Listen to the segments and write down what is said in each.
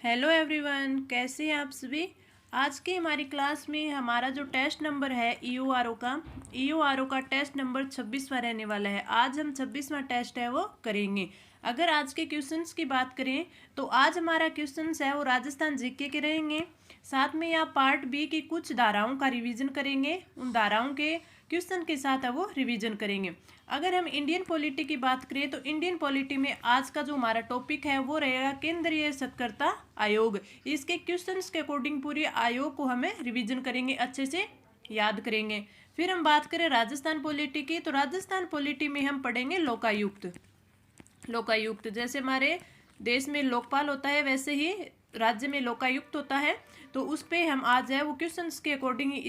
Hello everyone, कैसे हैं आप सभी। आज की हमारी क्लास में हमारा जो टेस्ट नंबर है ईओआरओ का टेस्ट नंबर 26वां रहने वाला है। आज हम 26वां टेस्ट है वो करेंगे। अगर आज के क्वेश्चंस की बात करें तो आज हमारा क्वेश्चंस है वो राजस्थान जीके के रहेंगे। साथ में यहाँ पार्ट बी की कुछ धाराओं का रिवीजन करेंगे, उन धाराओं के क्वेश्चन के साथ है वो रिवीजन करेंगे। अगर हम इंडियन पॉलिटी की बात करें तो इंडियन पॉलिटी में आज का जो हमारा टॉपिक है वो रहेगा केंद्रीय सतर्कता आयोग। इसके क्वेश्चंस के अकॉर्डिंग पूरे आयोग को हमें रिवीजन करेंगे, अच्छे से याद करेंगे। फिर हम बात करें राजस्थान पॉलिटी की, तो राजस्थान पॉलिटी में हम पढ़ेंगे लोकायुक्त जैसे हमारे देश में लोकपाल होता है वैसे ही राज्य में लोकायुक्त होता है। तो उस पे हम आज है वो क्वेश्चंस के अकॉर्डिंग ही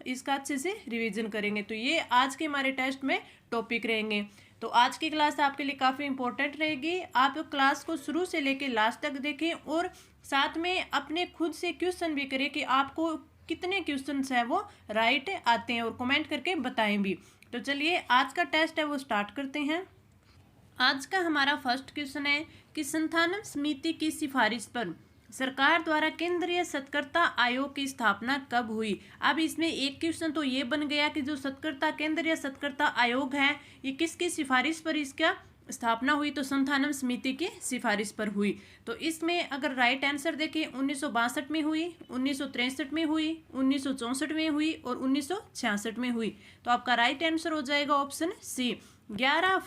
इसका अच्छे से रिवीजन करेंगे। तो ये आज के हमारे टेस्ट में टॉपिक रहेंगे। तो आज की क्लास आपके लिए काफ़ी इंपॉर्टेंट रहेगी। आप क्लास को शुरू से लेकर लास्ट तक देखें और साथ में अपने खुद से क्वेश्चन भी करें कि आपको कितने क्वेश्चंस हैं वो राइट आते हैं, और कमेंट करके बताएं भी। तो चलिए आज का टेस्ट है वो स्टार्ट करते हैं। आज का हमारा फर्स्ट क्वेश्चन है कि संथानम समिति की सिफारिश पर सरकार द्वारा केंद्रीय सतर्कता आयोग की स्थापना कब हुई। अब इसमें एक क्वेश्चन तो ये बन गया कि जो केंद्रीय सतर्कता आयोग है ये किसकी सिफारिश पर इसका स्थापना हुई, तो संथानम समिति की सिफारिश पर हुई। तो इसमें अगर राइट आंसर देखें 1962 में हुई, 1963 में हुई, 1964 में हुई और 1966 में हुई। तो आपका राइट आंसर हो जाएगा ऑप्शन सी, 11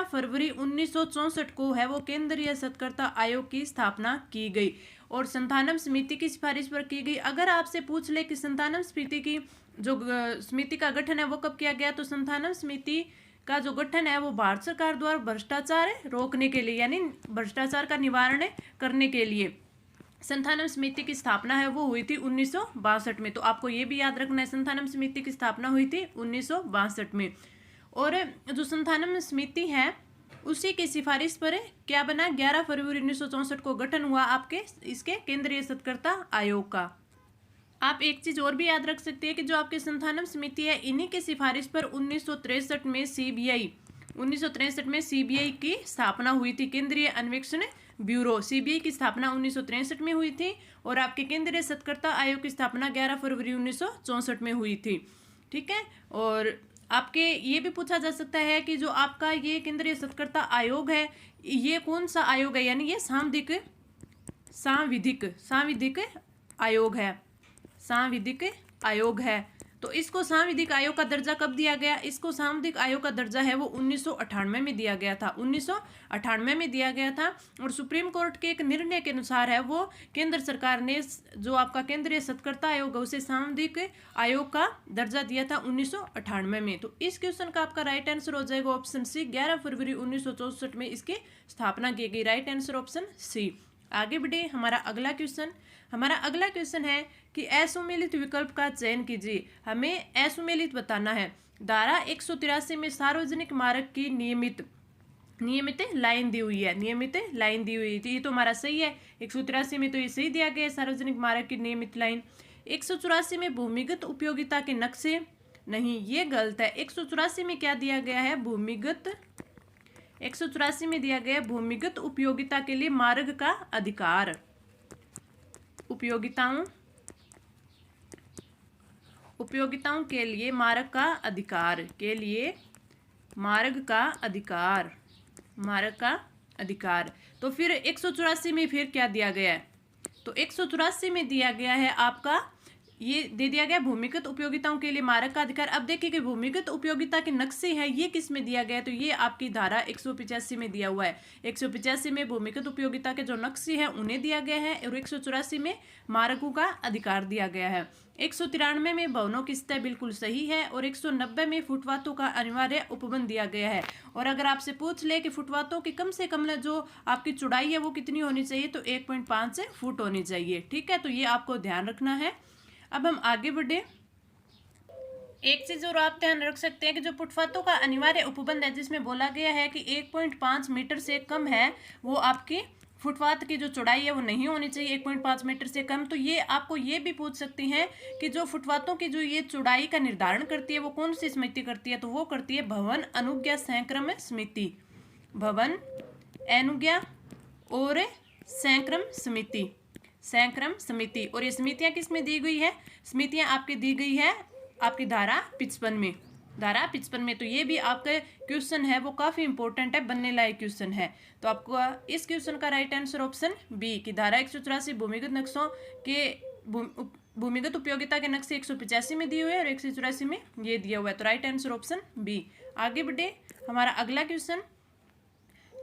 फरवरी 1964 को है वो केंद्रीय सतर्कता आयोग की स्थापना की गई और संथानम समिति की सिफारिश पर की गई। अगर आपसे पूछ ले कि संथानम समिति की जो समिति का गठन है वो कब किया गया, तो संथानम समिति का जो गठन है वो भारत सरकार द्वारा भ्रष्टाचार रोकने के लिए, यानी भ्रष्टाचार का निवारण करने के लिए संथानम समिति की स्थापना है वो हुई थी 1962 में। तो आपको ये भी याद रखना है, संथानम समिति की स्थापना हुई थी 1962 में। और जो संथानम समिति है उसी की सिफारिश पर क्या बना, 11 फरवरी 1964 को गठन हुआ आपके इसके केंद्रीय सतर्कता आयोग का। आप एक चीज और भी याद रख सकते हैं कि जो आपके संथानम समिति है इन्हीं की सिफारिश पर 1963 में सीबीआई की स्थापना हुई थी। केंद्रीय अन्वेषण ब्यूरो सीबीआई की स्थापना 1963 में हुई थी और आपके केंद्रीय सतर्कता आयोग की स्थापना 11 फरवरी 1964 में हुई थी। ठीक है। और आपके ये भी पूछा जा सकता है कि जो आपका ये केंद्रीय सतर्कता आयोग है ये कौन सा आयोग है, यानी ये सांविधिक आयोग है। तो इसको सांविधिक आयोग का दर्जा कब दिया गया, इसको सांविधिक आयोग का दर्जा है वो 1998 में दिया गया था, 1998 में दिया गया था। और सुप्रीम कोर्ट के एक निर्णय के अनुसार है वो केंद्र सरकार ने जो आपका केंद्रीय सतर्कता आयोग है उसे सांविधिक आयोग का दर्जा दिया था 1998 में। तो इस क्वेश्चन का आपका राइट आंसर हो जाएगा ऑप्शन सी, 11 फरवरी 1964 में इसकी स्थापना की गई। Right answer option C. आगे बढ़े, हमारा अगला क्वेश्चन है कि असुमेलित विकल्प का चयन कीजिए। हमें असुमेलित बताना है। धारा 183 में सार्वजनिक मार्ग की नियमित लाइन दी हुई है, ये तो हमारा सही है। 183 में तो ये सही दिया गया है, सार्वजनिक मार्ग की नियमित लाइन। 184 में भूमिगत उपयोगिता के नक्शे, नहीं ये गलत है। 184 में क्या दिया गया है, 184 में दिया गया भूमिगत उपयोगिता के लिए मार्ग का अधिकार। उपयोगिताओं के लिए मार्ग का अधिकार। तो फिर 184 में फिर क्या दिया गया है, तो 184 में दिया गया है आपका ये दे दिया गया भूमिगत उपयोगिताओं के लिए मार्ग का अधिकार। अब देखिए कि भूमिगत उपयोगिता के नक्शे हैं ये किस में दिया गया है, तो ये आपकी धारा 185 में दिया हुआ है। 185 में भूमिगत उपयोगिता के जो नक्शे हैं उन्हें दिया गया है और 184 में मार्गों का अधिकार दिया गया है। 193 में भवनों की सतह बिल्कुल सही है और 190 में फुटपाथों का अनिवार्य उपबंध दिया गया है। और अगर आपसे पूछ ले कि फुटपाथों की कम से कम जो आपकी चौड़ाई है वो कितनी होनी चाहिए, तो 1.5 फुट होनी चाहिए। ठीक है, तो ये आपको ध्यान रखना है। अब हम आगे बढ़े। एक चीज और आप ध्यान रख सकते हैं कि जो फुटपाथों का अनिवार्य उपबंध है जिसमें बोला गया है कि 1.5 मीटर से कम है वो आपकी फुटपाथ की जो चौड़ाई है वो नहीं होनी चाहिए 1.5 मीटर से कम। तो ये आपको ये भी पूछ सकती हैं कि जो फुटपाथों की जो ये चौड़ाई का निर्धारण करती है वो कौन सी समिति करती है, तो वो करती है भवन अनुज्ञा संक्रमण समिति। भवन अनुज्ञा और संक्रम समिति, संक्रम समिति। और ये समितियां किस में दी गई है? समितियां आपकी दी गई है आपकी धारा 55 में, धारा 55 में। तो ये भी आपका क्वेश्चन है वो काफी इंपॉर्टेंट है, बनने लायक क्वेश्चन है। तो आपको इस क्वेश्चन का राइट आंसर ऑप्शन बी की धारा 184 भूमिगत नक्शों के भूमिगत उपयोगिता के नक्शे 185 में दिए हुए हैं और 184 में ये दिया हुआ है। तो राइट आंसर ऑप्शन बी। आगे बढ़े, हमारा अगला क्वेश्चन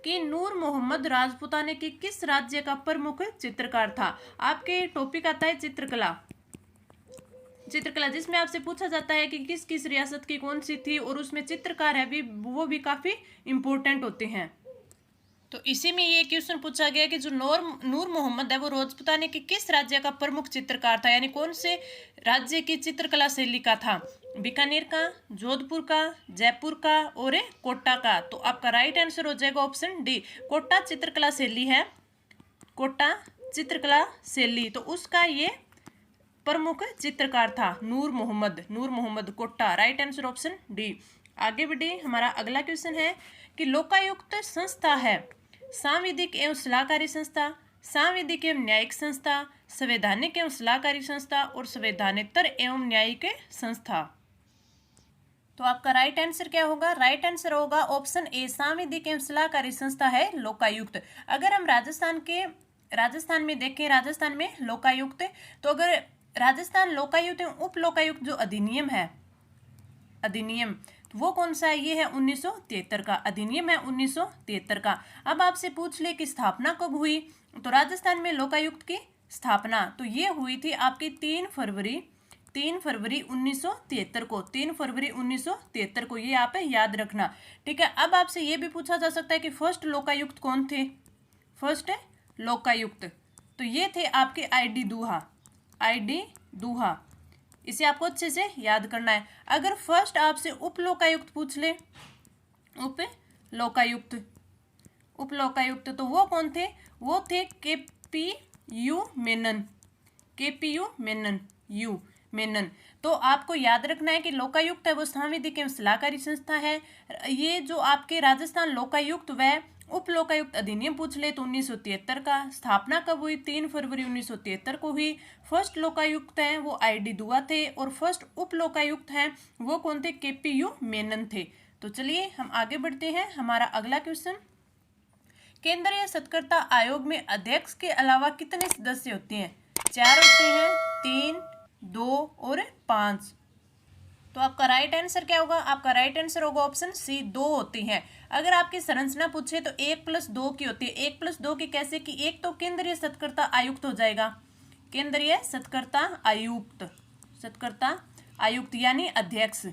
कि नूर मोहम्मद राजपूताने की किस राज्य का प्रमुख चित्रकार था? आपके टॉपिक आता है चित्रकला, चित्रकला जिसमें आपसे पूछा जाता है कि किस किस रियासत की कौन सी थी, और उसमें चित्रकार है भी वो भी काफी इंपॉर्टेंट होते हैं। तो इसी में ये क्वेश्चन पूछा गया कि जो नूर मोहम्मद है वो राजपूताने की किस राज्य का प्रमुख चित्रकार था, यानी कौन से राज्य की चित्रकला शैली का था? बीकानेर का, जोधपुर का, जयपुर का और कोटा का। तो आपका राइट आंसर हो जाएगा ऑप्शन डी, कोटा चित्रकला शैली है, कोटा चित्रकला शैली। तो उसका ये प्रमुख चित्रकार था Noor Mohammad Kota. Right answer option D. आगे बढ़े, हमारा अगला क्वेश्चन है कि लोकायुक्त संस्था है सांविधिक एवं सलाहकारी संस्था, सांविधिक एवं न्यायिक संस्था, संवैधानिक एवं सलाहकारी संस्था और संवैधानेतर एवं न्यायिक संस्था। तो आपका राइट आंसर क्या होगा? राइट आंसर होगा ऑप्शन ए, सांविधिक एवं सलाहकारी संस्था है लोकायुक्त। अगर हम राजस्थान में देखें, राजस्थान में लोकायुक्त, तो अगर राजस्थान लोकायुक्त एवं उप लोकायुक्त जो अधिनियम है, अधिनियम वो कौन सा है? ये है 1973 का अधिनियम है, 1973 का। अब आपसे पूछ ले कि स्थापना कब हुई, तो राजस्थान में लोकायुक्त की स्थापना तो ये हुई थी आपकी 3 फरवरी 1973 को, 3 फरवरी 1973 को। ये आप याद रखना, ठीक है। अब आपसे ये भी पूछा जा सकता है कि फर्स्ट लोकायुक्त कौन थे? फर्स्ट लोकायुक्त तो ये थे आपके ID दूहा, इसे आपको अच्छे से याद करना है। अगर फर्स्ट आपसे उप लोकायुक्त पूछ ले, उप लोकायुक्त तो वो कौन थे? वो थे KPU मेनन। तो आपको याद रखना है कि लोकायुक्त है वो सांविधिक एवं सलाहकारी संस्था है। ये जो आपके राजस्थान लोकायुक्त वह उप लोकायुक्त अधिनियम पूछ ले तो 1973 का। स्थापना कब हुई? 3 फरवरी 1973 को हुई। फर्स्ट लोकायुक्त हैं वो ID दुआ थे और फर्स्ट उप लोकायुक्त हैं वो कौन थे? KPU मेनन थे। तो चलिए हम आगे बढ़ते हैं, हमारा अगला क्वेश्चन, केंद्रीय सत्कर्ता आयोग में अध्यक्ष के अलावा कितने सदस्य होते हैं? 4 होते हैं, 3, 2 और 5। तो आपका राइट आंसर क्या होगा? आपका राइट आंसर होगा ऑप्शन सी, 2 होती हैं। अगर आपकी संरचना पूछे तो 1+2 की होती है। 1+2 की कैसे कि एक तो केंद्रीय सत्कर्ता आयुक्त हो जाएगा, केंद्रीय सत्कर्ता आयुक्त यानी अध्यक्ष।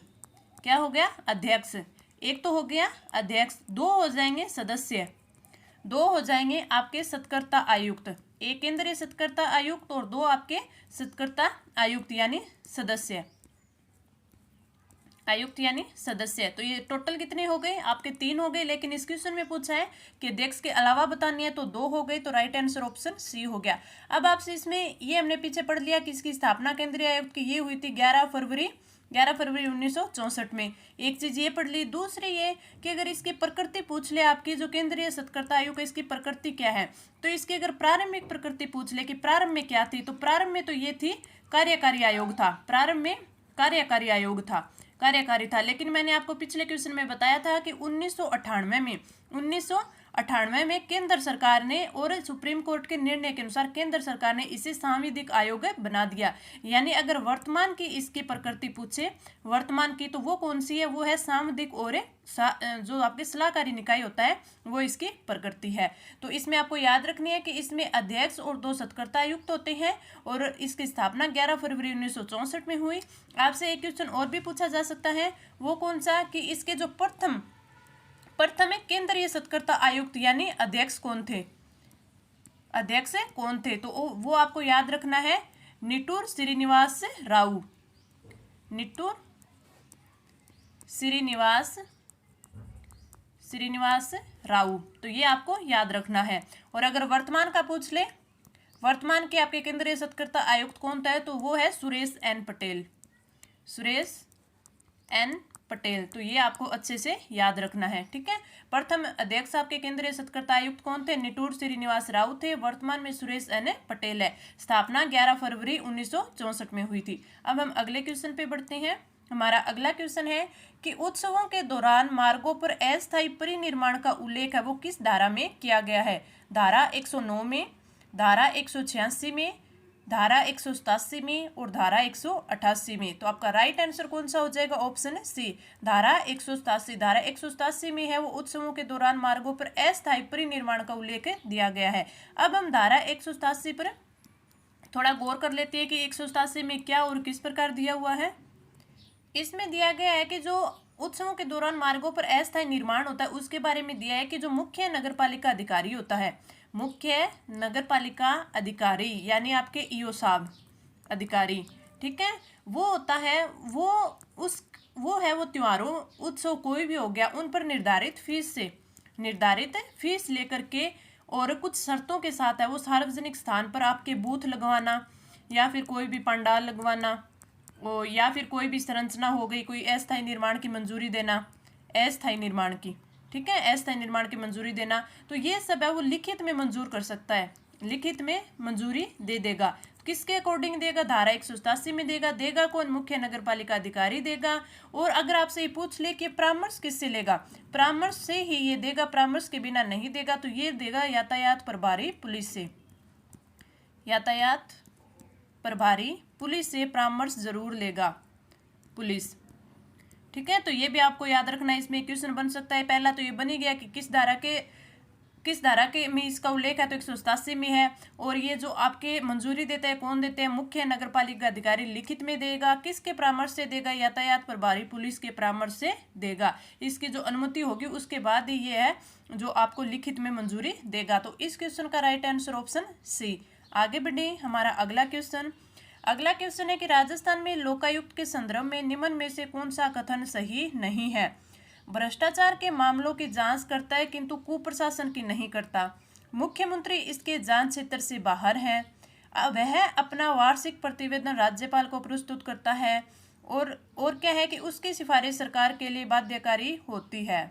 क्या हो गया? अध्यक्ष। एक तो हो गया अध्यक्ष, 2 हो जाएंगे सदस्य, 2 हो जाएंगे आपके सत्कर्ता आयुक्त, एक केंद्रीय सत्कर्ता आयुक्त और 2 आपके सत्कर्ता आयुक्त यानी सदस्य, तो ये टोटल कितने हो गए? आपके 3 हो गए, लेकिन इस क्वेश्चन में पूछा है कि अध्यक्ष के अलावा बतानी है तो 2 हो गए। तो राइट आंसर ऑप्शन सी हो गया। अब आपसे इसमें ये हमने पीछे पढ़ लिया कि इसकी स्थापना केंद्रीय आयुक्त की ये हुई थी 11 फरवरी 1964 में। एक चीज ये पढ़ ली। दूसरी ये कि अगर इसकी प्रकृति पूछ ले आपकी, जो केंद्रीय सत्कर्ता आयोग है इसकी प्रकृति क्या है, तो इसकी अगर प्रारंभिक प्रकृति पूछ ले कि प्रारंभ में क्या थी, तो प्रारंभ में तो ये थी कार्यकारी आयोग था, प्रारंभ में कार्यकारी आयोग था, कार्यकारी था। लेकिन मैंने आपको पिछले क्वेश्चन में बताया था कि 1998 में केंद्र सरकार ने और सुप्रीम कोर्ट के निर्णय के अनुसार केंद्र सरकार ने इसे सांविधिक आयोग बना दिया। यानी अगर वर्तमान की इसकी प्रकृति पूछे, वर्तमान की, तो वो कौन सी है? वो है सांविधिक और जो आपके सलाहकारी निकाय होता है वो इसकी प्रकृति है। तो इसमें आपको याद रखनी है कि इसमें अध्यक्ष और 2 सत्कर्ता आयुक्त होते हैं और इसकी स्थापना 11 फरवरी 1964 में हुई। आपसे एक क्वेश्चन और भी पूछा जा सकता है, वो कौन सा कि इसके जो प्रथम है केंद्रीय सत्कर्ता आयुक्त यानी अध्यक्ष कौन थे? अध्यक्ष कौन थे? तो वो आपको याद रखना है निटूर श्रीनिवास राव। तो ये आपको याद रखना है। और अगर वर्तमान का पूछ ले, वर्तमान के आपके केंद्रीय सत्कर्ता आयुक्त कौन था, तो वो है सुरेश एन पटेल। तो ये आपको अच्छे से याद रखना है, ठीक है। प्रथम अध्यक्ष आपके केंद्रीय सतर्कता आयुक्त कौन थे? निटूर श्रीनिवास राव थे। वर्तमान में सुरेश एन पटेल है। स्थापना 11 फरवरी 1964 में हुई थी। अब हम अगले क्वेश्चन पे बढ़ते हैं। हमारा अगला क्वेश्चन है कि उत्सवों के दौरान मार्गों पर अस्थायी परिनिर्माण का उल्लेख है वो किस धारा में किया गया है? धारा 109 में, धारा 186 में, धारा 187 में और धारा 188 में। तो आपका राइट आंसर कौन सा हो जाएगा? ऑप्शन सी, धारा 187। धारा 187 में है वो उत्सवों के दौरान मार्गों पर अस्थायी परिनिर्माण का उल्लेख दिया गया है। अब हम धारा 187 पर थोड़ा गौर कर लेते हैं कि 187 में क्या और किस प्रकार दिया हुआ है। इसमें दिया गया है कि जो उत्सवों के दौरान मार्गों पर अस्थायी निर्माण होता है उसके बारे में दिया है कि जो मुख्य नगरपालिका अधिकारी होता है, मुख्य नगरपालिका अधिकारी यानी आपके ईओ साहब अधिकारी, ठीक है, वो होता है वो त्योहारों उत्सव कोई भी हो गया उन पर निर्धारित फीस लेकर के और कुछ शर्तों के साथ है वो सार्वजनिक स्थान पर आपके बूथ लगवाना या फिर कोई भी पंडाल लगवाना या फिर कोई भी संरचना हो गई, कोई अस्थायी निर्माण की मंजूरी देना, अस्थायी निर्माण की, ठीक है, अस्थायी निर्माण की मंजूरी देना। तो ये सब है वो लिखित में मंजूर कर सकता है, लिखित में मंजूरी दे देगा। किसके अकॉर्डिंग देगा? धारा 187 में देगा कौन? मुख्य नगरपालिका अधिकारी देगा। और अगर आपसे ये पूछ ले कि परामर्श किससे लेगा? परामर्श से ही ये देगा, परामर्श के बिना नहीं देगा। तो ये देगा यातायात प्रभारी पुलिस से, यातायात प्रभारी पुलिस से परामर्श जरूर लेगा पुलिस, ठीक है। तो ये भी आपको याद रखना है। इसमें क्वेश्चन बन सकता है। पहला तो ये बन ही गया कि किस धारा के में इसका उल्लेख है, तो 187 में है। और ये जो आपके मंजूरी देते हैं कौन देते हैं? मुख्य नगरपालिका अधिकारी लिखित में देगा। किसके परामर्श से देगा? यातायात प्रभारी पुलिस के परामर्श से देगा। इसकी जो अनुमति होगी उसके बाद ही ये है जो आपको लिखित में मंजूरी देगा। तो इस क्वेश्चन का राइट आंसर ऑप्शन सी। आगे बढ़े। हमारा अगला क्वेश्चन है कि राजस्थान में लोकायुक्त के संदर्भ में निम्न में से कौन सा कथन सही नहीं है? भ्रष्टाचार के मामलों की जांच करता है किंतु कुप्रशासन की नहीं करता। मुख्यमंत्री इसके जांच क्षेत्र से बाहर है। वह अपना वार्षिक प्रतिवेदन राज्यपाल को प्रस्तुत करता है। और क्या है कि उसकी सिफारिश सरकार के लिए बाध्यकारी होती है।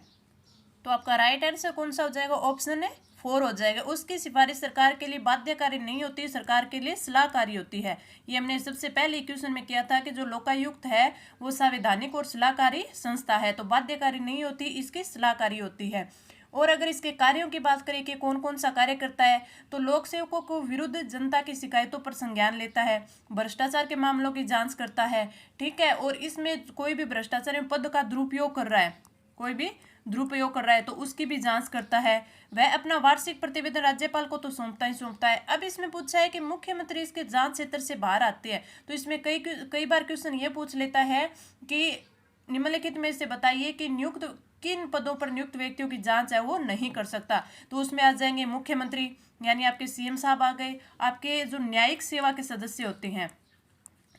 तो आपका राइट आंसर कौन सा हो जाएगा? ऑप्शन 4 हो जाएगा। उसकी सिफारिश सरकार के लिए बाध्यकारी नहीं होती, सरकार के लिए सलाहकारी होती है। ये हमने सबसे पहले क्वेश्चन में किया था कि जो लोकायुक्त है वो संवैधानिक और सलाहकारी संस्था है, तो बाध्यकारी नहीं होती, इसकी सलाहकारी होती है। और अगर इसके कार्यों की बात करें कि कौन कौन सा कार्य करता है, तो लोक सेवकों को विरुद्ध जनता की शिकायतों पर संज्ञान लेता है, भ्रष्टाचार के मामलों की जांच करता है, ठीक है। और इसमें कोई भी भ्रष्टाचार में पद का दुरुपयोग कर रहा है, कोई भी दुरुपयोग कर रहा है तो उसकी भी जांच करता है। वह अपना वार्षिक प्रतिवेदन राज्यपाल को तो सौंपता है। अब इसमें पूछा है कि मुख्यमंत्री इसके जांच क्षेत्र से बाहर आते हैं, तो इसमें कई बार क्वेश्चन ये पूछ लेता है कि निम्नलिखित में से बताइए कि नियुक्त किन पदों पर नियुक्त व्यक्तियों की जांच है वो नहीं कर सकता। तो उसमें आ जाएंगे मुख्यमंत्री यानी आपके सीएम साहब आ गए, आपके जो न्यायिक सेवा के सदस्य होते हैं,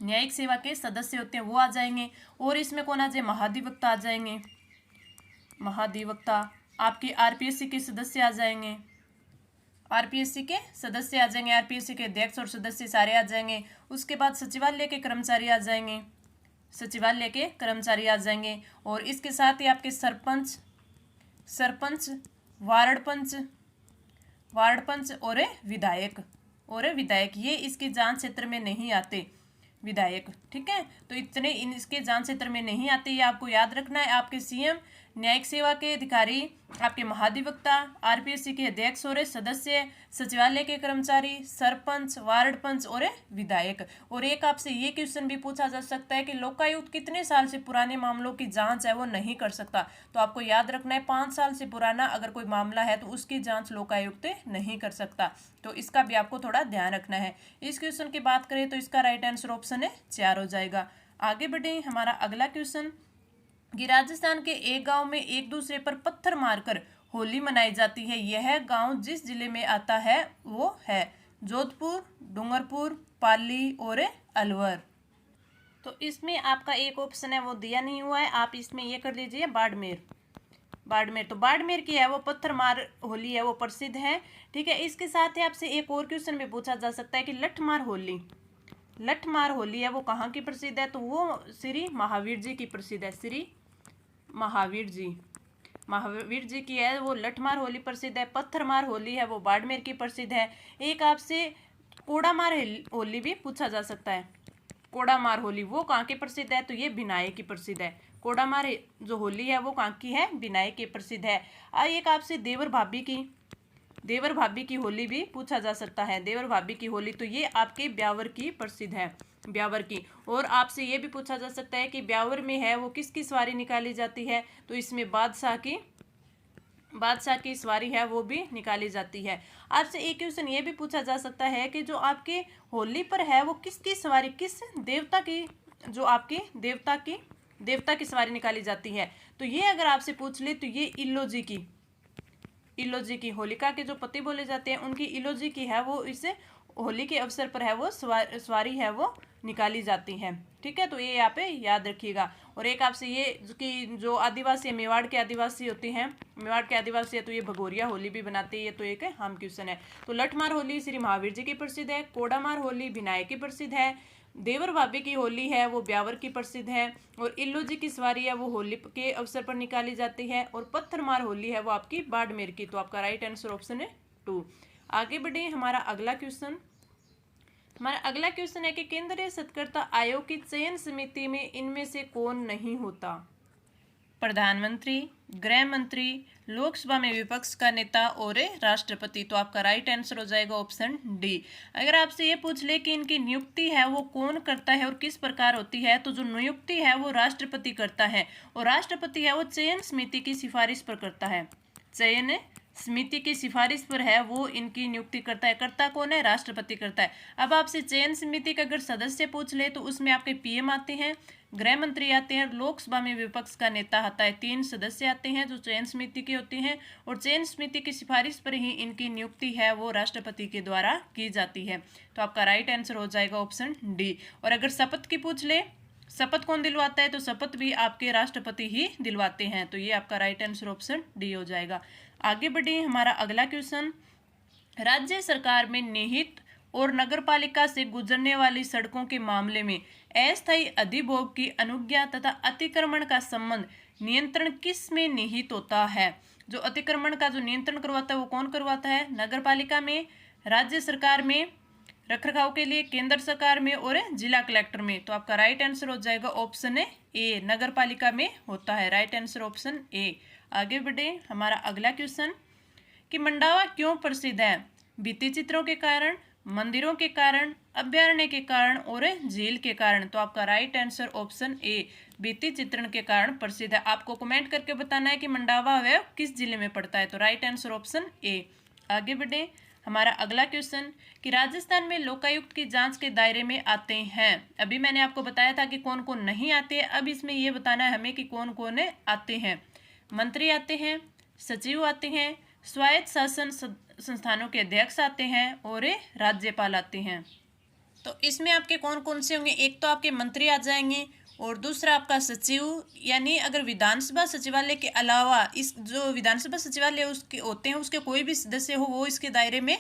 न्यायिक सेवा के सदस्य होते हैं वो आ जाएंगे। और इसमें कौन आ जाए? महाधिवक्ता आ जाएंगे, महाधिवक्ता। आपके आरपीएससी के सदस्य आ जाएंगे, आरपीएससी के सदस्य आ जाएंगे, आरपीएससी के अध्यक्ष और सदस्य सारे आ जाएंगे। उसके बाद सचिवालय के कर्मचारी आ जाएंगे, सचिवालय के कर्मचारी आ जाएंगे। और इसके साथ ही आपके सरपंच, वार्ड पंच और विधायक ये इसके जांच क्षेत्र में नहीं आते, विधायक, ठीक है। तो इतने इसके जांच क्षेत्र में नहीं आते, ये आपको याद रखना है। आपके सीएम, न्यायिक सेवा के अधिकारी, आपके महाधिवक्ता, आरपीएससी के अध्यक्ष और सदस्य, सचिवालय के कर्मचारी, सरपंच, वार्ड पंच और विधायक। और एक आपसे ये क्वेश्चन भी पूछा जा सकता है कि लोकायुक्त कितने साल से पुराने मामलों की जांच है वो नहीं कर सकता। तो आपको याद रखना है 5 साल से पुराना अगर कोई मामला है तो उसकी जांच लोकायुक्त नहीं कर सकता। तो इसका भी आपको थोड़ा ध्यान रखना है। इस क्वेश्चन की बात करें तो इसका राइट आंसर ऑप्शन 4 हो जाएगा। आगे बढ़े। हमारा अगला क्वेश्चन कि राजस्थान के एक गांव में एक दूसरे पर पत्थर मारकर होली मनाई जाती है। यह गांव जिस जिले में आता है वो है जोधपुर, डूंगरपुर, पाली और अलवर। तो इसमें आपका एक ऑप्शन है वो दिया नहीं हुआ है, आप इसमें ये कर लीजिए बाड़मेर। तो बाड़मेर की है वो पत्थर मार होली है वो प्रसिद्ध है, ठीक है। इसके साथ ही आपसे एक और क्वेश्चन भी पूछा जा सकता है कि लठमार होली है वो कहाँ की प्रसिद्ध है? तो वो श्री महावीर जी की प्रसिद्ध है, श्री महावीर जी, महावीर जी की है वो लठमार होली प्रसिद्ध है। पत्थरमार होली है वो बाड़मेर की प्रसिद्ध है। एक आपसे कोड़ामार होली भी पूछा जा सकता है। कोड़ामार होली वो कहाँ की प्रसिद्ध है, तो ये बिनाए की प्रसिद्ध है। कोड़ामार जो होली है वो कहाँ की है, बिनाए की प्रसिद्ध है। एक आपसे देवर भाभी की होली भी पूछा जा सकता है। देवर भाभी की होली तो ये आपके ब्यावर की प्रसिद्ध है, ब्यावर की। और आपसे ये भी पूछा जा सकता है कि ब्यावर में है वो किसकी सवारी निकाली जाती है, तो इसमें बादशाह की सवारी है वो भी निकाली जाती है। आपसे एक क्वेश्चन ये भी पूछा जा सकता है कि जो आपके होली पर है वो किसकी सवारी, किस देवता की, जो आपके देवता की सवारी निकाली जाती है। तो ये अगर आपसे पूछ ले तो ये इलोजी की होलिका के जो पति बोले जाते हैं उनकी इलोजी की है वो इस होली के अवसर पर है वो सवारी है वो निकाली जाती है। ठीक है, तो ये यहाँ पे याद रखिएगा। और एक आपसे ये कि जो आदिवासी मेवाड़ के आदिवासी होते हैं, मेवाड़ के आदिवासी है तो ये भगोरिया होली भी बनाते हैं, ये तो एक हम क्वेश्चन है। तो लठमार होली श्री महावीर जी की प्रसिद्ध है। कोड़ामार होली बिनाए की प्रसिद्ध है। देवर भाभी की होली है वो ब्यावर की प्रसिद्ध है। और इल्लू जी की सवारी है वो होली के अवसर पर निकाली जाती है। और पत्थरमार होली है वो आपकी बाड़मेर की। तो आपका राइट आंसर ऑप्शन है 2। आगे बढ़े, हमारा अगला क्वेश्चन है कि केंद्रीय सत्कर्ता आयोग की चयन समिति में इनमें से कौन नहीं होता। प्रधानमंत्री, गृह मंत्री, लोकसभा में विपक्ष का नेता और राष्ट्रपति। तो आपका राइट आंसर हो जाएगा ऑप्शन डी। अगर आपसे ये पूछ ले कि इनकी नियुक्ति है वो कौन करता है और किस प्रकार होती है, तो जो नियुक्ति है वो राष्ट्रपति करता है। और राष्ट्रपति है वो चयन समिति की सिफारिश पर करता है। चयन समिति की सिफारिश पर है वो इनकी नियुक्ति करता है। करता कौन है, राष्ट्रपति करता है। अब आपसे चयन समिति का अगर सदस्य पूछ ले तो उसमें आपके पीएम आते हैं, गृह मंत्री आते हैं, लोकसभा में विपक्ष का नेता आता है। 3 सदस्य आते हैं जो चयन समिति के होते हैं। और चयन समिति की सिफारिश पर ही इनकी नियुक्ति है वो राष्ट्रपति के द्वारा की जाती है। तो आपका राइट आंसर हो जाएगा ऑप्शन डी। और अगर शपथ की पूछ ले, शपथ कौन दिलवाता है, तो शपथ भी आपके राष्ट्रपति ही दिलवाते हैं। तो ये आपका राइट आंसर ऑप्शन डी हो जाएगा। आगे बढ़े, हमारा अगला क्वेश्चन, राज्य सरकार में निहित और नगरपालिका से गुजरने वाली सड़कों के मामले में अस्थायी अधिभोग की अनुज्ञा तथा अतिक्रमण का संबंध नियंत्रण किस में निहित होता है। जो अतिक्रमण का जो नियंत्रण करवाता है वो कौन करवाता है, नगरपालिका में, राज्य सरकार में रखरखाव के लिए, केंद्र सरकार में और जिला कलेक्टर में। तो आपका राइट आंसर हो जाएगा ऑप्शन ए, नगरपालिका में होता है। Right answer option A. आगे बढ़े, हमारा अगला क्वेश्चन कि मंडावा क्यों प्रसिद्ध है। भित्ति चित्रों के कारण, मंदिरों के कारण, अभ्यारण्य के कारण और झील के कारण। तो आपका राइट आंसर ऑप्शन ए, भित्ति चित्रण के कारण प्रसिद्ध है। आपको कमेंट करके बताना है कि मंडावा वह किस जिले में पड़ता है। तो राइट आंसर ऑप्शन ए। आगे बढ़े, हमारा अगला क्वेश्चन कि राजस्थान में लोकायुक्त की जांच के दायरे में आते हैं। अभी मैंने आपको बताया था कि कौन कौन नहीं आते, अब इसमें यह बताना है हमें कि कौन कौन आते हैं। मंत्री आते हैं, सचिव आते हैं, स्वायत्त शासन संस्थानों के अध्यक्ष आते हैं और राज्यपाल आते हैं। तो इसमें आपके कौन कौन से होंगे, एक तो आपके मंत्री आ जाएंगे और दूसरा आपका सचिव, यानी अगर विधानसभा सचिवालय के अलावा इस जो विधानसभा सचिवालय उसके होते हैं उसके कोई भी सदस्य हो वो इसके दायरे में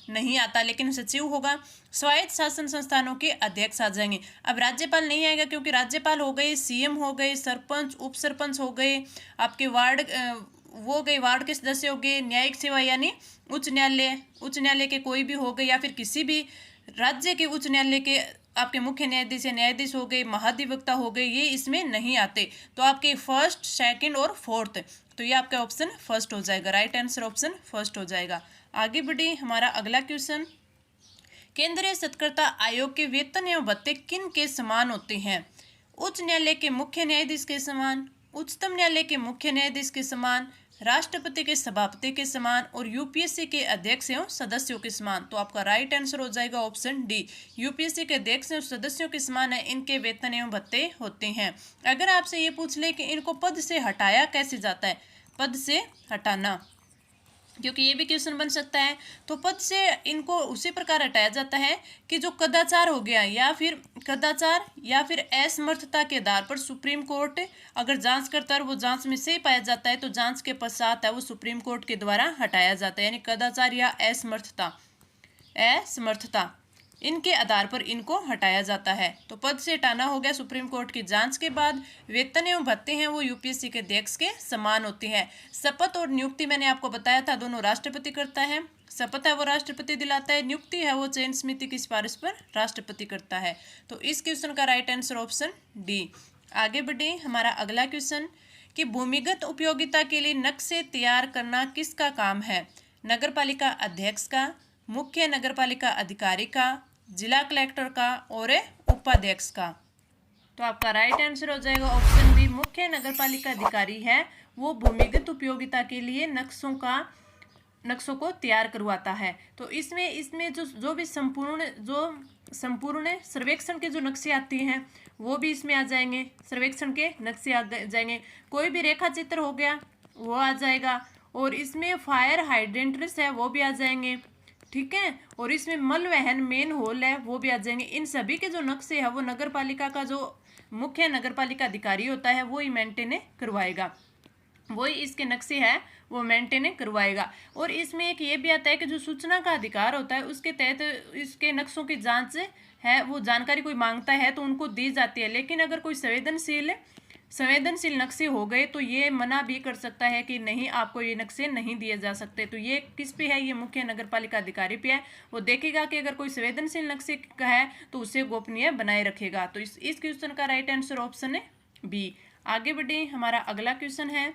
नहीं आता, लेकिन सचिव होगा। स्वायत्त शासन संस्थानों के अध्यक्ष आ जाएंगे। अब राज्यपाल नहीं आएगा क्योंकि राज्यपाल हो गए, सीएम हो गए, सरपंच, उप सरपंच हो गए, आपके वार्ड वार्ड के सदस्य हो गए, न्यायिक सेवा यानी उच्च न्यायालय के कोई भी हो गए, या फिर किसी भी राज्य के उच्च न्यायालय के आपके मुख्य न्यायाधीश या न्यायाधीश हो गए, महाधिवक्ता हो गए, ये इसमें नहीं आते। तो आपके फर्स्ट, सेकंड और फोर्थ, तो ये आपका ऑप्शन फर्स्ट हो जाएगा। राइट आंसर ऑप्शन फर्स्ट हो जाएगा। आगे बढ़े, हमारा अगला क्वेश्चन, केंद्रीय सत्कर्ता आयोग के वेतन एवं भत्ते किन के समान होते हैं। उच्च न्यायालय के मुख्य न्यायाधीश के समान, उच्चतम न्यायालय के मुख्य न्यायाधीश के समान, राष्ट्रपति के सभापति के समान और यूपीएससी के अध्यक्ष एवं सदस्यों के समान। तो आपका राइट आंसर हो जाएगा ऑप्शन डी, यूपीएससी के अध्यक्ष एवं सदस्यों के समान है, इनके वेतन एवं भत्ते होते हैं। अगर आपसे ये पूछ ले कि इनको पद से हटाया कैसे जाता है, पद से हटाना, क्योंकि ये भी क्वेश्चन बन सकता है, तो पद से इनको उसी प्रकार हटाया जाता है कि जो कदाचार हो गया या फिर असमर्थता के आधार पर सुप्रीम कोर्ट अगर जांच करता है और वो जांच में सही पाया जाता है तो जांच के पश्चात है वो सुप्रीम कोर्ट के द्वारा हटाया जाता है। यानी कदाचार या असमर्थता इनके आधार पर इनको हटाया जाता है। तो पद से हटाना हो गया सुप्रीम कोर्ट की जांच के बाद। वेतन एवं भत्ते हैं वो यूपीएससी के अध्यक्ष के समान होते हैं। शपथ और नियुक्ति मैंने आपको बताया था दोनों राष्ट्रपति करता है। शपथ है वो राष्ट्रपति दिलाता है, नियुक्ति है वो चयन समिति की सिफारिश पर राष्ट्रपति करता है। तो इस क्वेश्चन का राइट आंसर ऑप्शन डी। आगे बढ़े, हमारा अगला क्वेश्चन कि भूमिगत उपयोगिता के लिए नक्शे तैयार करना किसका काम है? नगरपालिका अध्यक्ष का, मुख्य नगरपालिका अधिकारी का, जिला कलेक्टर का और उपाध्यक्ष का। तो आपका राइट आंसर हो जाएगा ऑप्शन बी, मुख्य नगरपालिका अधिकारी है वो भूमिगत उपयोगिता के लिए नक्शों को तैयार करवाता है। तो इसमें जो भी संपूर्ण सर्वेक्षण के जो नक्शे आती हैं वो भी इसमें आ जाएंगे, सर्वेक्षण के नक्शे आ जाएंगे। कोई भी रेखा चित्र हो गया वो आ जाएगा, और इसमें फायर हाइड्रेंट्स है वो भी आ जाएंगे, ठीक है। और इसमें मल वहन मेन होल है वो भी आ जाएंगे। इन सभी के जो नक्शे है वो नगरपालिका का जो मुख्य नगरपालिका अधिकारी होता है वो ही मेंटेन करवाएगा, वही इसके नक्शे है वो मेंटेन करवाएगा। और इसमें एक ये भी आता है कि जो सूचना का अधिकार होता है उसके तहत इसके नक्शों की जांच है, वो जानकारी कोई मांगता है तो उनको दी जाती है। लेकिन अगर कोई संवेदनशील नक्शे हो गए तो ये मना भी कर सकता है कि नहीं, आपको ये नक्शे नहीं दिए जा सकते। तो ये किस पे है? ये मुख्य नगरपालिका अधिकारी पे है। वो देखेगा कि अगर कोई संवेदनशील नक्शे का है तो उसे गोपनीय बनाए रखेगा। तो इस क्वेश्चन का राइट आंसर ऑप्शन है बी। आगे बढ़े, हमारा अगला क्वेश्चन है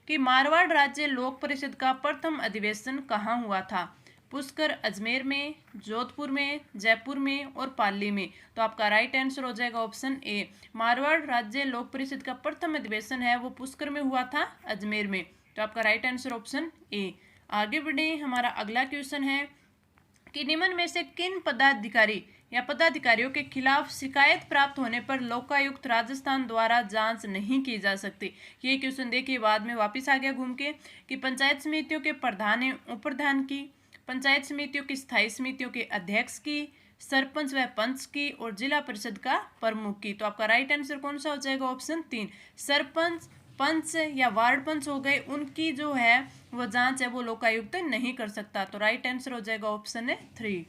कि मारवाड़ राज्य लोक परिषद का प्रथम अधिवेशन कहाँ हुआ था? पुष्कर, अजमेर में, जोधपुर में, जयपुर में और पाली में। तो आपका राइट आंसर हो जाएगा ऑप्शन ए, मारवाड़ राज्य लोक परिषद का प्रथम अधिवेशन है वो पुष्कर में हुआ था, अजमेर में। तो आपका राइट आंसर ऑप्शन ए। आगे बढ़े, हमारा अगला क्वेश्चन है कि निम्न में से किन पदाधिकारी या पदाधिकारियों के खिलाफ शिकायत प्राप्त होने पर लोकायुक्त राजस्थान द्वारा जांच नहीं की जा सकती? ये क्वेश्चन देखिए, बाद में वापस आ गया घूम के कि पंचायत समितियों के प्रधान एवं उपप्रधान की, पंचायत समितियों की स्थायी समितियों के अध्यक्ष की, सरपंच व पंच की और जिला परिषद का प्रमुख की। तो आपका राइट आंसर कौन सा हो जाएगा? ऑप्शन 3, सरपंच, पंच या वार्ड पंच हो गए, उनकी जो है वो जांच है वो लोकायुक्त नहीं कर सकता। तो राइट आंसर हो जाएगा ऑप्शन है 3।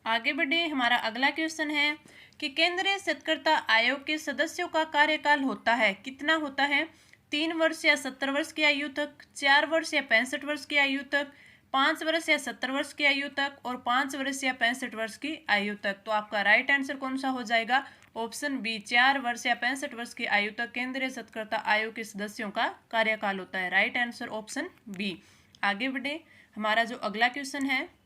आगे बढ़े, हमारा अगला क्वेश्चन है कि केंद्रीय सत्कर्ता आयोग के सदस्यों का कार्यकाल होता है, कितना होता है? 3 वर्ष या 70 वर्ष की आयु तक, 4 वर्ष या 65 वर्ष की आयु तक, 5 वर्ष या 70 वर्ष की आयु तक और 5 वर्ष या 65 वर्ष की आयु तक। तो आपका राइट आंसर कौन सा हो जाएगा? ऑप्शन बी, 4 वर्ष या 65 वर्ष की आयु तक केंद्रीय सत्कर्ता आयोग के सदस्यों का कार्यकाल होता है। Right answer option B. आगे बढ़े, हमारा जो अगला क्वेश्चन है,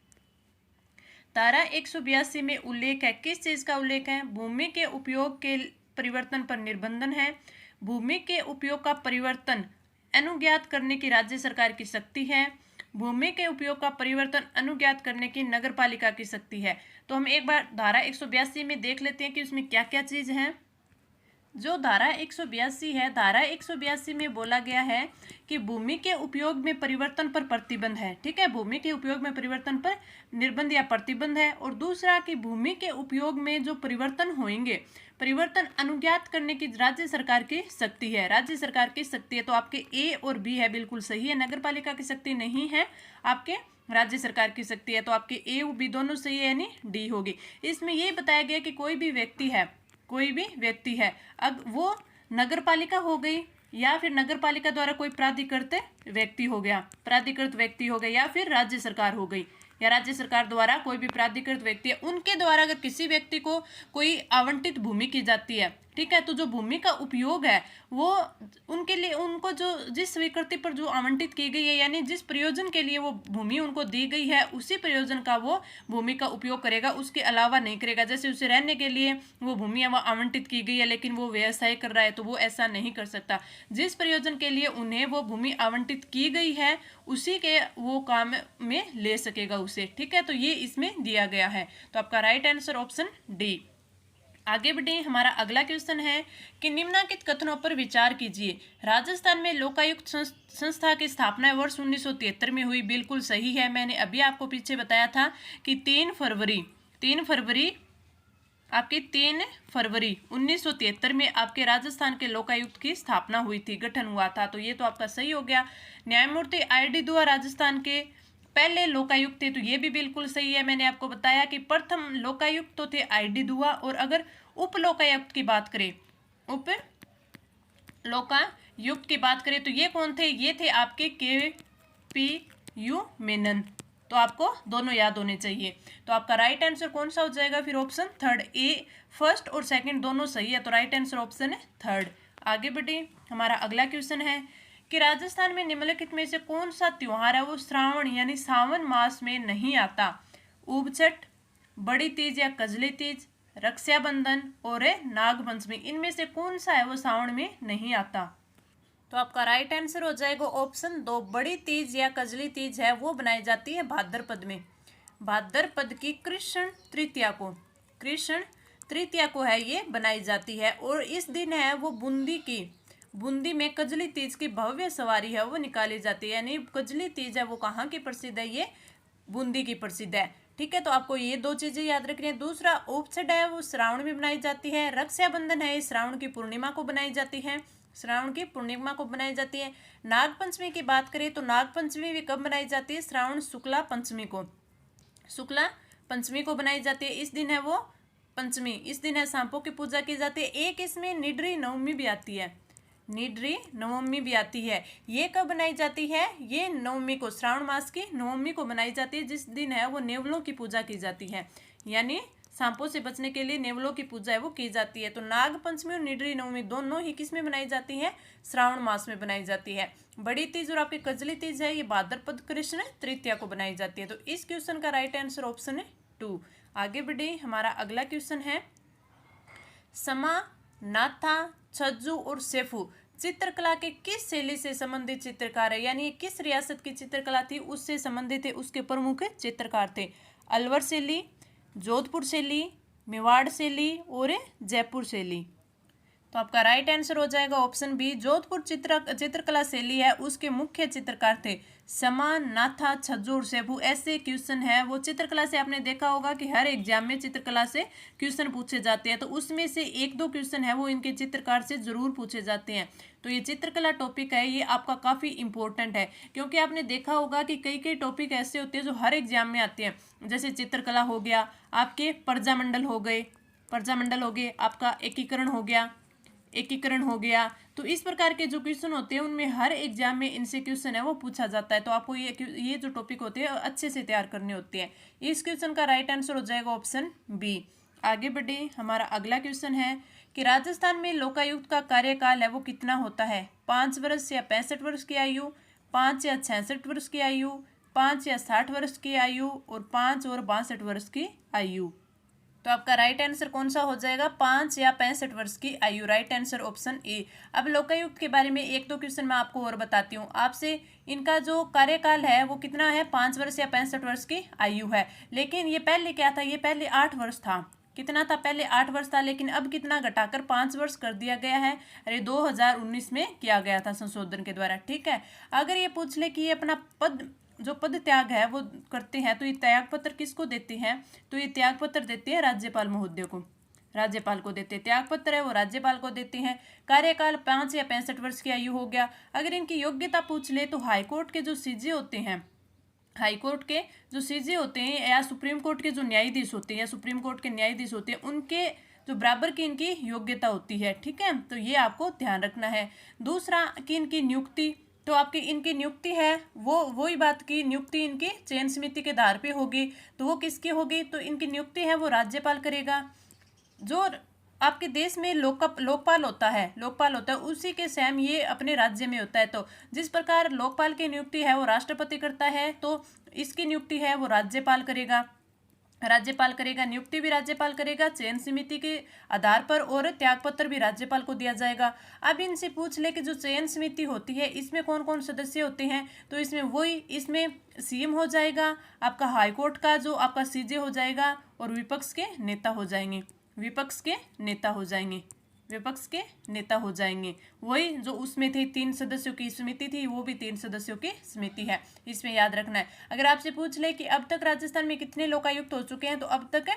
धारा 182 में उल्लेख है, किस चीज का उल्लेख है? भूमि के उपयोग के परिवर्तन पर निर्बंधन है। भूमि के उपयोग का परिवर्तन अनुज्ञात करने की राज्य सरकार की शक्ति है। भूमि के उपयोग का परिवर्तन अनुज्ञात करने की नगरपालिका की शक्ति है। तो हम एक बार धारा 182 में देख लेते हैं कि उसमें क्या क्या चीज है। जो धारा 182 है, धारा 182 में बोला गया है कि भूमि के उपयोग में परिवर्तन पर प्रतिबंध है, ठीक है। भूमि के उपयोग में परिवर्तन पर निर्बंध या प्रतिबंध है। और दूसरा कि भूमि के उपयोग में जो परिवर्तन होंगे, परिवर्तन अनुज्ञात करने की राज्य सरकार की शक्ति है, राज्य सरकार की शक्ति है। तो आपके ए और बी है, बिल्कुल सही है। नगरपालिका की शक्ति नहीं है, आपके राज्य सरकार की शक्ति है। तो आपके ए और बी दोनों सही है, यानी डी होगी। इसमें ये बताया गया कि कोई भी व्यक्ति है, अब वो नगरपालिका हो गई या फिर नगरपालिका द्वारा कोई प्राधिकृत व्यक्ति हो गया या फिर राज्य सरकार हो गई, या राज्य सरकार द्वारा कोई भी प्राधिकृत व्यक्ति है, उनके द्वारा अगर किसी व्यक्ति को कोई आवंटित भूमि की जाती है, ठीक है, तो जो भूमि का उपयोग है वो उनके लिए, उनको जो जिस स्वीकृति पर जो आवंटित की गई है, यानी जिस प्रयोजन के लिए वो भूमि उनको दी गई है, उसी प्रयोजन का वो भूमि का उपयोग करेगा, उसके अलावा नहीं करेगा। जैसे उसे रहने के लिए वो भूमि आवंटित की गई है लेकिन वो व्यवसाय कर रहा है, तो वो ऐसा नहीं कर सकता। जिस प्रयोजन के लिए उन्हें वो भूमि आवंटित की गई है उसी के वो काम में ले सकेगा उसे, ठीक है। तो ये इसमें दिया गया है। तो आपका राइट आंसर ऑप्शन डी। आगे बढ़े, हमारा अगला क्वेश्चन है कि निम्नलिखित कथनों पर विचार कीजिए। राजस्थान में लोकायुक्त संस्था की स्थापना वर्ष 1973 में हुई, बिल्कुल सही है। मैंने अभी आपको पीछे बताया था कि 3 फरवरी 1973 में आपके राजस्थान के लोकायुक्त की स्थापना हुई थी, गठन हुआ था। तो ये तो आपका सही हो गया। न्यायमूर्ति IRD दुआ राजस्थान के पहले लोकायुक्त थे, तो ये भी बिल्कुल सही है। मैंने आपको बताया कि प्रथम लोकायुक्त तो थे ID दुआ। और अगर उप लोकायुक्त की बात करें, उप लोकायुक्त की बात करें तो ये कौन थे? ये थे आपके KPU मेनन। तो आपको दोनों याद होने चाहिए। तो आपका राइट आंसर कौन सा हो जाएगा फिर? Option third. ए फर्स्ट और सेकंड दोनों सही है, तो राइट आंसर ऑप्शन है थर्ड। आगे बढ़े, हमारा अगला क्वेश्चन है कि राजस्थान में निम्नलिखित में से कौन सा त्योहार है वो श्रावण यानी सावन मास में नहीं आता? उबछठ, बड़ी तीज या कजली तीज, रक्षाबंधन और नागपंचमी, इनमें से कौन सा है वो सावन में नहीं आता? तो आपका राइट आंसर हो जाएगा ऑप्शन दो। बड़ी तीज या कजली तीज है वो बनाई जाती है भाद्रपद में, भाद्रपद की कृष्ण तृतीया को, कृष्ण तृतीया को है ये बनाई जाती है। और इस दिन है वो बूंदी में कजली तीज की भव्य सवारी है वो निकाली जाती है। यानी कजली तीज है वो कहाँ की प्रसिद्ध है? ये बूंदी की प्रसिद्ध है। ठीक है, तो आपको ये दो चीजें याद रखनी है। दूसरा उपछठ है वो श्रावण में बनाई जाती है। रक्षाबंधन है श्रावण की पूर्णिमा को बनाई जाती है, श्रावण की पूर्णिमा को बनाई जाती है। नागपंचमी की बात करें तो नागपंचमी भी कब बनाई जाती है? श्रावण शुक्ला पंचमी को, शुक्ला पंचमी को बनाई जाती है। इस दिन है वो पंचमी, इस दिन है सांपों की पूजा की जाती है। एक इसमें निड्री नवमी भी आती है, निड्री नवमी भी आती है। ये कब बनाई जाती है? ये नवमी को, श्रावण मास की नवमी को बनाई जाती है, जिस दिन है वो नेवलों की पूजा की जाती है। यानी सांपों से बचने के लिए नेवलों की पूजा है वो की जाती है। तो नाग पंचमी और निड्री नवमी दोनों ही किस में बनाई जाती है? श्रावण मास में बनाई जाती है। बड़ी तीज और आपकी कजली तीज है ये भाद्रपद कृष्ण तृतीया को बनाई जाती है। तो इस क्वेश्चन का राइट आंसर ऑप्शन है 2। आगे बढ़े, हमारा अगला क्वेश्चन है समा, नाथा, छज्जू और सेफू चित्रकला के किस शैली से संबंधित चित्रकार है? यानी किस रियासत की चित्रकला थी उससे संबंधित थे, उसके प्रमुख चित्रकार थे? अलवर शैली, जोधपुर शैली, मेवाड़ शैली और जयपुर शैली। तो आपका राइट आंसर हो जाएगा ऑप्शन बी। जोधपुर चित्रकला शैली है उसके मुख्य चित्रकार थे समा, नाथा, छज्जू और सेफू। ऐसे क्वेश्चन है वो चित्रकला से आपने देखा होगा कि हर एग्जाम में चित्रकला से क्वेश्चन पूछे जाते हैं, तो उसमें से एक दो क्वेश्चन है वो इनके चित्रकार से जरूर पूछे जाते हैं। तो ये चित्रकला टॉपिक है ये आपका काफ़ी इंपॉर्टेंट है, क्योंकि आपने देखा होगा कि कई कई टॉपिक ऐसे होते हैं जो हर एग्जाम में आते हैं। जैसे चित्रकला हो गया, आपके प्रजामंडल हो गए, प्रजामंडल हो गए, आपका एकीकरण हो गया, एकीकरण हो गया। तो इस प्रकार के जो क्वेश्चन होते हैं उनमें हर एग्जाम में इनसे क्वेश्चन है वो पूछा जाता है। तो आपको ये जो टॉपिक होते हैं अच्छे से तैयार करने होते हैं। इस क्वेश्चन का राइट आंसर हो जाएगा ऑप्शन बी। आगे बढ़े, हमारा अगला क्वेश्चन है कि राजस्थान में लोकायुक्त का कार्यकाल है वो कितना होता है? 5 वर्ष या 65 वर्ष की आयु, 5 या 66 वर्ष की आयु, 5 या 60 वर्ष की आयु और 5 और 62 वर्ष की आयु। तो आपका राइट आंसर कौन सा हो जाएगा? 5 या 65 वर्ष की आयु। Right answer option A. अब लोकायुक्त के बारे में एक दो क्वेश्चन मैं आपको और बताती हूँ आपसे। इनका जो कार्यकाल है वो कितना है? 5 वर्ष या 65 वर्ष की आयु है। लेकिन ये पहले क्या था? ये पहले 8 वर्ष था। कितना था? पहले 8 वर्ष था, लेकिन अब कितना घटाकर 5 वर्ष कर दिया गया है। अरे 2019 में किया गया था संशोधन के द्वारा। ठीक है, अगर ये पूछ ले कि ये अपना जो पद त्याग है वो करते हैं तो ये त्याग पत्र किसको देते हैं? तो ये त्याग पत्र देते हैं राज्यपाल महोदय को, राज्यपाल को देते हैं। त्याग पत्र है वो राज्यपाल को देते हैं। कार्यकाल 5 या 65 वर्ष की आयु हो गया। अगर इनकी योग्यता पूछ ले तो हाईकोर्ट के जो सीजे होते हैं, हाईकोर्ट के जो सीजे होते हैं या सुप्रीम कोर्ट के जो न्यायाधीश होते हैं या सुप्रीम कोर्ट के न्यायाधीश होते हैं, उनके जो बराबर की इनकी योग्यता होती है। ठीक है, तो ये आपको ध्यान रखना है। दूसरा कि इनकी नियुक्ति, तो आपकी इनकी नियुक्ति है वो वही बात की नियुक्ति इनकी चयन समिति के आधार पे होगी। तो वो किसकी होगी? तो इनकी नियुक्ति है वो राज्यपाल करेगा। जो आपके देश में लोकपाल होता है, लोकपाल होता है उसी के सेम ये अपने राज्य में होता है। तो जिस प्रकार लोकपाल की नियुक्ति है वो राष्ट्रपति करता है, तो इसकी नियुक्ति है वो राज्यपाल करेगा, राज्यपाल करेगा। नियुक्ति भी राज्यपाल करेगा चयन समिति के आधार पर, और त्यागपत्र भी राज्यपाल को दिया जाएगा। अब इनसे पूछ ले कि जो चयन समिति होती है इसमें कौन कौन सदस्य होते हैं? तो इसमें सीएम हो जाएगा, आपका हाईकोर्ट का जो आपका सीजे हो जाएगा, और विपक्ष के नेता हो जाएंगे, विपक्ष के नेता हो जाएंगे, विपक्ष के नेता हो जाएंगे। वही जो उसमें थी 3 सदस्यों की समिति थी, वो भी 3 सदस्यों की समिति है, इसमें याद रखना है। अगर आपसे पूछ ले कि अब तक राजस्थान में कितने लोकायुक्त हो चुके हैं, तो अब तक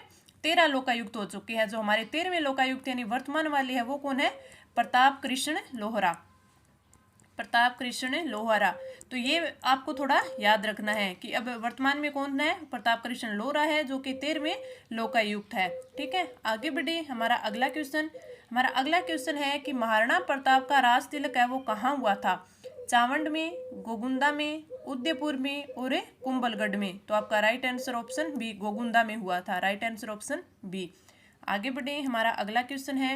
13 लोकायुक्त हो चुके हैं। जो हमारे 13वें लोकायुक्त यानी वर्तमान वाले हैं वो कौन है? प्रताप कृष्ण लोहरा, प्रताप कृष्ण लोहारा। तो ये आपको थोड़ा याद रखना है कि अब वर्तमान में कौन है, प्रताप कृष्ण लोहारा है, जो कि 13वें लोकायुक्त है। ठीक है, आगे बढ़े। हमारा अगला क्वेश्चन है कि महाराणा प्रताप का राज तिलक है वो कहाँ हुआ था? चावंड में, गोगुंदा में, उदयपुर में और कुंभलगढ़ में। तो आपका right answer option B, Gogunda में हुआ था। Right answer option B. आगे बढ़े। हमारा अगला क्वेश्चन है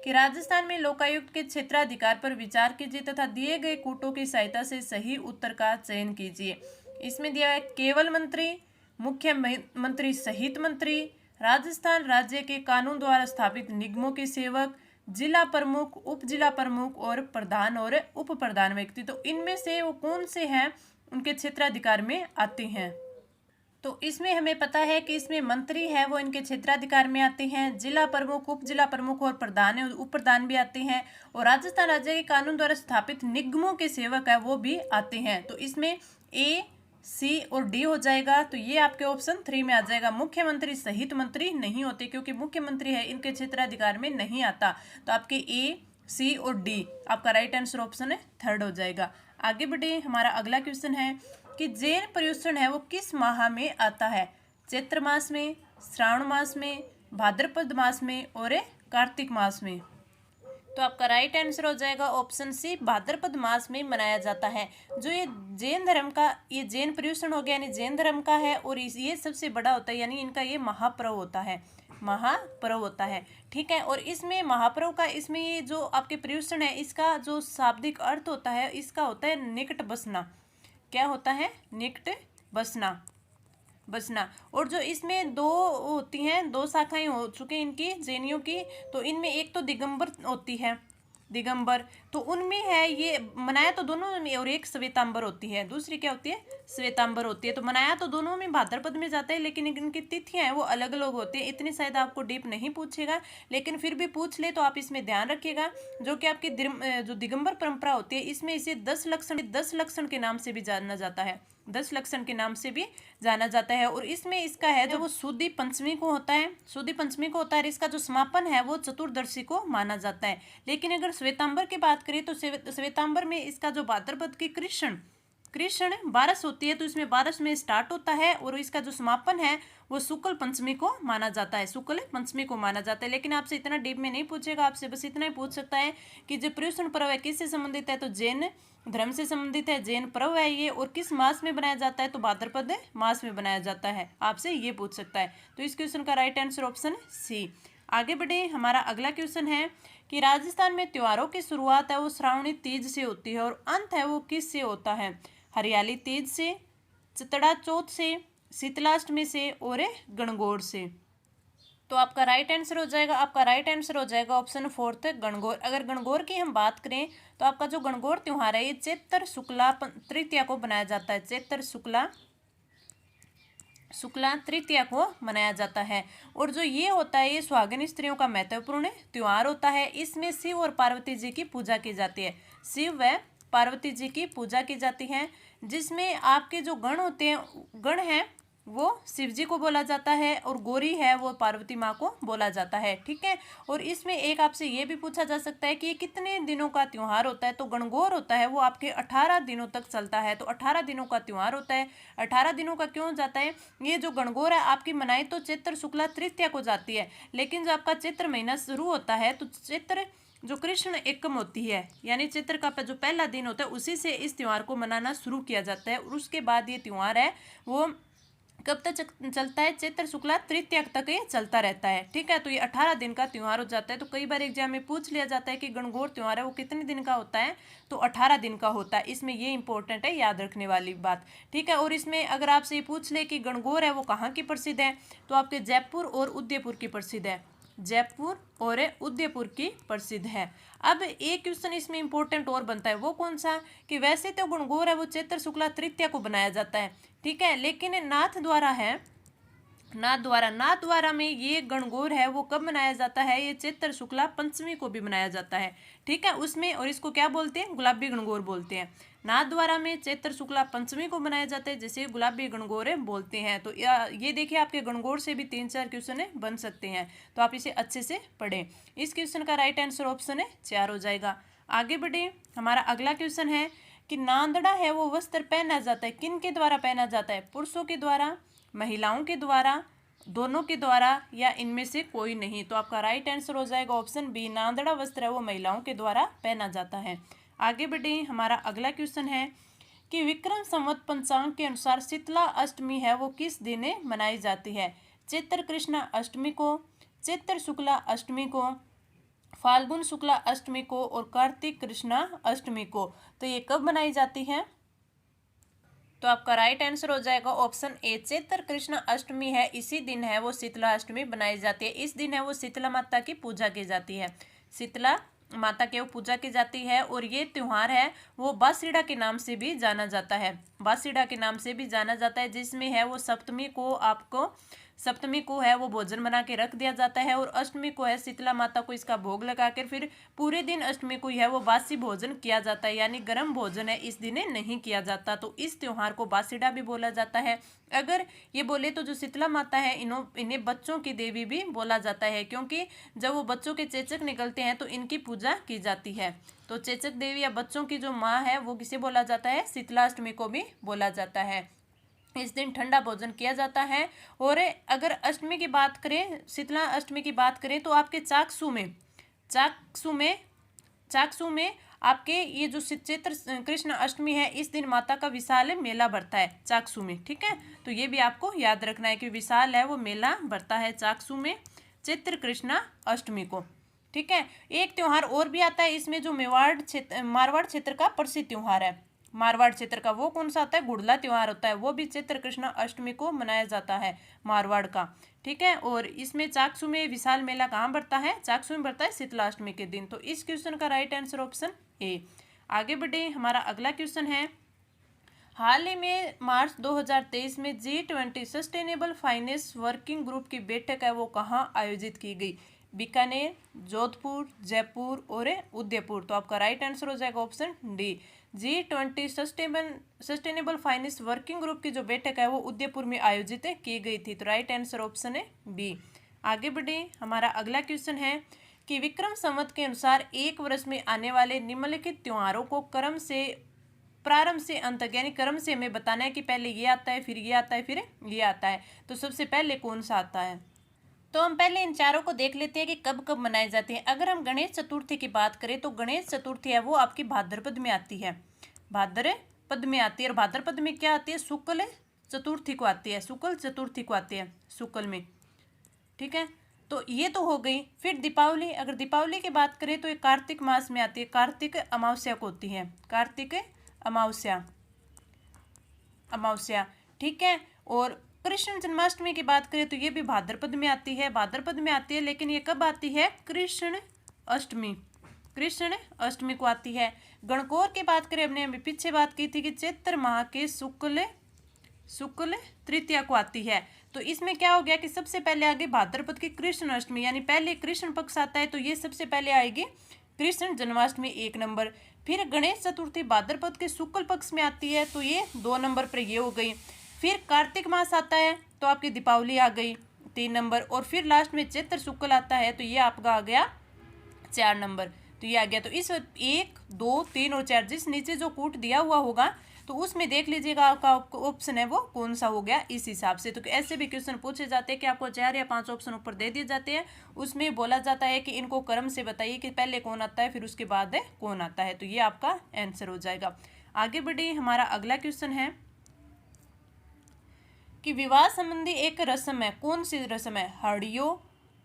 कि राजस्थान में लोकायुक्त के क्षेत्राधिकार पर विचार कीजिए तथा दिए गए कूटों की सहायता से सही उत्तर का चयन कीजिए। इसमें दिया है केवल मंत्री, मुख्यमंत्री सहित मंत्री, राजस्थान राज्य के कानून द्वारा स्थापित निगमों के सेवक, जिला प्रमुख, उप जिला प्रमुख और प्रधान और उप प्रधान व्यक्ति। तो इनमें से वो कौन से हैं उनके क्षेत्राधिकार में आते हैं? तो इसमें हमें पता है कि इसमें मंत्री है वो इनके क्षेत्राधिकार में आते हैं, जिला प्रमुख, उप जिला प्रमुख और प्रधान है उप प्रधान भी आते हैं, और राजस्थान राज्य के कानून द्वारा स्थापित निगमों के सेवक है वो भी आते हैं। तो इसमें ए, सी और डी हो जाएगा। तो ये आपके ऑप्शन 3 में आ जाएगा। मुख्यमंत्री सहित मंत्री नहीं होते क्योंकि मुख्यमंत्री है इनके क्षेत्राधिकार में नहीं आता। तो आपके ए, सी और डी आपका राइट आंसर ऑप्शन है 3rd हो जाएगा। आगे बढ़े। हमारा अगला क्वेश्चन है कि जैन पर्युषण है वो किस माह में आता है? चैत्र मास में, श्रावण मास में, भाद्रपद मास में और कार्तिक मास में। तो आपका राइट आंसर हो जाएगा ऑप्शन सी, भाद्रपद मास में मनाया जाता है। जो ये जैन धर्म का, ये जैन पर्युषण हो गया यानी जैन धर्म का है, और ये सबसे बड़ा होता है यानी इनका ये महापर्व होता है, महापर्व होता है। ठीक है, और इसमें महापर्व का, इसमें ये जो आपके पर्युषण है इसका जो शाब्दिक अर्थ होता है इसका होता है निकट बसना। क्या होता है? निकट बसना। और जो इसमें दो होती हैं, 2 शाखाएं हो चुकी इनकी जैनियों की। तो इनमें एक तो दिगंबर होती है, दिगंबर, तो उनमें है ये मनाया तो दोनों में, और एक श्वेतांबर होती है, दूसरी क्या होती है? श्वेतांबर होती है। तो मनाया तो दोनों में भाद्रपद में जाता है, लेकिन इनकी तिथियां हैं वो अलग अलग होती है। इतनी शायद आपको डीप नहीं पूछेगा, लेकिन फिर भी पूछ ले तो आप इसमें ध्यान रखिएगा। जो कि आपकी जो दिगंबर परंपरा होती है इसमें इसे 10 लक्षण के नाम से भी जाना जाता है, 10 लक्षण के नाम से भी जाना जाता है। और इसमें इसका है जो वो शुद्धि पंचमी को होता है, और इसका जो समापन है वो चतुर्दशी को माना जाता है। लेकिन अगर श्वेतांबर की बात करें तो श्वेतांबर में इसका जो भाद्रपद की कृष्ण 12 होती है, तो इसमें 12 में स्टार्ट होता है, और इसका जो समापन है वो शुक्ल पंचमी को माना जाता है, लेकिन आपसे इतना डीप में नहीं पूछेगा, आपसे बस इतना ही पूछ सकता है कि जो पर्युषण पर्व है किससे संबंधित है? तो जैन धर्म से संबंधित है, जैन पर्व है ये, और किस मास में बनाया जाता है? तो भाद्रपद मास में बनाया जाता है, आपसे ये पूछ सकता है। तो इस क्वेश्चन का राइट आंसर ऑप्शन सी। आगे बढ़े। हमारा अगला क्वेश्चन है कि राजस्थान में त्योहारों की शुरुआत है वो श्रावणी तीज से होती है, और अंत है वो किस से होता है? हरियाली तीज से, चितड़ा चौथ से, शीतलाष्टमी से और गणगौर से। तो आपका राइट आंसर हो जाएगा ऑप्शन 4 गणगौर। अगर गणगौर की हम बात करें तो आपका जो गणगौर त्योहार है ये चैत्र शुक्ला तृतीया को बनाया जाता है, चैत्र शुक्ला तृतीया को मनाया जाता है। और जो ये होता है ये सुहागिन स्त्रियों का महत्वपूर्ण त्योहार होता है। इसमें शिव और पार्वती जी की पूजा की जाती है, शिव व पार्वती जी की पूजा की जाती है, जिसमें आपके जो गण हैं वो शिव जी को बोला जाता है, और गौरी है वो पार्वती माँ को बोला जाता है। ठीक है, और इसमें एक आपसे ये भी पूछा जा सकता है कि ये कितने दिनों का त्योहार होता है? तो गणगौर होता है वो आपके 18 दिनों तक चलता है। तो 18 दिनों का त्योहार होता है। 18 दिनों का क्यों जाता है? ये जो गणगौर है आपकी मनाई तो चैत्र शुक्ला तृतीया को जाती है, लेकिन जो आपका चैत्र महीना शुरू होता है तो चैत्र जो कृष्ण एकम होती है यानी चैत्र का जो पहला दिन होता है उसी से इस त्योहार को मनाना शुरू किया जाता है, और उसके बाद ये त्योहार है वो कब तक चलता है? चैत्र शुक्ला तृतीया तक ये चलता रहता है। ठीक है, तो ये 18 दिन का त्योहार हो जाता है। तो कई बार एग्जाम में पूछ लिया जाता है कि गणगौर त्योहार है वो कितने दिन का होता है? तो 18 दिन का होता है। इसमें ये इंपॉर्टेंट है, याद रखने वाली बात। ठीक है, और इसमें अगर आपसे ये पूछ ले कि गणगौर है वो कहाँ की प्रसिद्ध है, तो आपके जयपुर और उदयपुर की प्रसिद्ध है, जयपुर और उदयपुर की प्रसिद्ध है। अब एक क्वेश्चन इसमें इंपॉर्टेंट और बनता है, वो कौन सा? कि वैसे तो गणगौर है वो चैत्र शुक्ला तृतीया को बनाया जाता है, ठीक है, लेकिन नाथ द्वारा में ये गणगौर है वो कब मनाया जाता है? ये चैत्र शुक्ला पंचमी को भी मनाया जाता है। ठीक है, उसमें, और इसको क्या बोलते हैं? गुलाबी गणगौर बोलते हैं। नाथ द्वारा में चैत्र शुक्ला पंचमी को मनाया जाता है, जैसे गुलाबी गणगौर बोलते हैं। तो ये देखिए आपके गणगौर से भी 3-4 क्वेश्चन बन सकते हैं, तो आप इसे अच्छे से पढ़ें। इस क्वेश्चन का राइट आंसर ऑप्शन 4 हो जाएगा। आगे बढ़े, हमारा अगला क्वेश्चन है कि नांदड़ा है वो वस्त्र पहना जाता है किन के द्वारा पहना जाता है? पुरुषों के द्वारा, महिलाओं के द्वारा, दोनों के द्वारा या इनमें से कोई नहीं। तो आपका राइट आंसर हो जाएगा ऑप्शन बी, नांदड़ा वस्त्र है वो महिलाओं के द्वारा पहना जाता है। आगे बढ़े, हमारा अगला क्वेश्चन है कि विक्रम संवत पंचांग के अनुसार शीतला अष्टमी है वो किस दिन मनाई जाती है? चैत्र कृष्ण अष्टमी को, चैत्र शुक्ला अष्टमी को, फाल्गुन शुक्ला अष्टमी को और कार्तिक कृष्णा अष्टमी को। तो ये कब मनाई जाती है? तो आपका राइट आंसर हो जाएगा ऑप्शन ए, चैत्र कृष्ण अष्टमी है इसी दिन है वो शीतला अष्टमी बनाई जाती है। इस दिन है वो शीतला माता की पूजा की जाती है, शीतला माता की पूजा की जाती है। और ये त्योहार है वो बासीड़ा के नाम से भी जाना जाता है, बासीड़ा के नाम से भी जाना जाता है, जिसमें है वो सप्तमी को है वो भोजन बना के रख दिया जाता है और अष्टमी को है शीतला माता को इसका भोग लगा कर फिर पूरे दिन अष्टमी को है वो बासी भोजन किया जाता है, यानी गर्म भोजन है इस दिन नहीं किया जाता। तो इस त्योहार को बासीड़ा भी बोला जाता है। अगर ये बोले तो जो शीतला माता है इन्हें बच्चों की देवी भी बोला जाता है, क्योंकि जब वो बच्चों के चेचक निकलते हैं तो इनकी पूजा की जाती है। तो चेचक देवी या बच्चों की जो माँ है वो किसे बोला जाता है? शीतला अष्टमी को भी बोला जाता है। इस दिन ठंडा भोजन किया जाता है। और अगर अष्टमी की बात करें, शीतला अष्टमी की बात करें तो आपके चाकसू में आपके ये जो चैत्र कृष्ण अष्टमी है इस दिन माता का विशाल मेला भरता है चाकसू में, ठीक है। तो ये भी आपको याद रखना है कि विशाल है वो मेला भरता है चाकसू में चैत्र कृष्ण अष्टमी को, ठीक है। एक त्योहार और भी आता है इसमें जो मारवाड़ क्षेत्र का प्रसिद्ध त्योहार है, मारवाड़ क्षेत्र का वो कौन सा आता है? गुड़ला त्योहार होता है, वो भी चैत्र कृष्ण अष्टमी को मनाया जाता है मारवाड़ का, ठीक है। और इसमें चाकसू में विशाल मेला कहाँ बढ़ता है? चाकसू में बढ़ता है शीतला अष्टमी के दिन। तो इस क्वेश्चन का राइट आंसर ऑप्शन ए। आगे बढ़े, हमारा अगला क्वेश्चन है हाल ही में मार्च 2023 में G20 sustainable finance working group की बैठक है वो कहाँ आयोजित की गई? बीकानेर, जोधपुर, जयपुर और उदयपुर। तो आपका राइट आंसर हो जाएगा option D, G20 sustainable finance working group की जो बैठक है वो उदयपुर में आयोजित की गई थी। तो राइट आंसर ऑप्शन है बी। आगे बढ़े, हमारा अगला क्वेश्चन है कि विक्रम संवत के अनुसार एक वर्ष में आने वाले निम्नलिखित त्योहारों को प्रारंभ से अंत तक, यानी क्रम से हमें बताना है कि पहले ये आता है फिर ये आता है फिर ये आता है। तो सबसे पहले कौन सा आता है? तो हम पहले इन चारों को देख लेते हैं कि कब कब मनाए जाते हैं। अगर हम गणेश चतुर्थी की बात करें तो गणेश चतुर्थी है वो आपकी भाद्रपद में आती है, भाद्रपद में आती है। और भाद्रपद में क्या आती है? शुक्ल चतुर्थी को आती है, शुक्ल चतुर्थी को आती है शुक्ल में, ठीक है। तो ये तो हो गई। फिर दीपावली, अगर दीपावली की बात करें तो ये कार्तिक मास में आती है, कार्तिक अमावस्या को होती है, कार्तिक अमावस्या, ठीक है। और कृष्ण जन्माष्टमी की बात करें तो ये भी भाद्रपद में आती है, भाद्रपद में आती है, लेकिन ये कब आती है? कृष्ण अष्टमी को आती है। गणगौर की बात करें, हमने अभी पीछे बात की थी कि चैत्र माह के शुक्ल तृतीया को आती है। तो इसमें क्या हो गया कि सबसे पहले आगे भाद्रपद की कृष्ण अष्टमी, यानी पहले कृष्ण पक्ष आता है तो ये सबसे पहले आएगी कृष्ण जन्माष्टमी 1 नंबर। फिर गणेश चतुर्थी भाद्रपद के शुक्ल पक्ष में आती है तो ये 2 नंबर पर ये हो गई। फिर कार्तिक मास आता है तो आपकी दीपावली आ गई 3 नंबर। और फिर लास्ट में चैत्र शुक्ल आता है तो ये आपका आ गया 4 नंबर। तो ये आ गया। तो इस 1, 2, 3 और 4 जिस नीचे जो कूट दिया हुआ होगा तो उसमें देख लीजिएगा आपका ऑप्शन है वो कौन सा हो गया इस हिसाब से। तो ऐसे भी क्वेश्चन पूछे जाते हैं कि आपको 4 या 5 ऑप्शन ऊपर दे दिए जाते हैं, उसमें बोला जाता है कि इनको क्रम से बताइए कि पहले कौन आता है फिर उसके बाद कौन आता है। तो ये आपका आंसर हो जाएगा। आगे बढ़े, हमारा अगला क्वेश्चन है कि विवाह संबंधी एक रस्म है, कौन सी रस्म है? हड़ियो,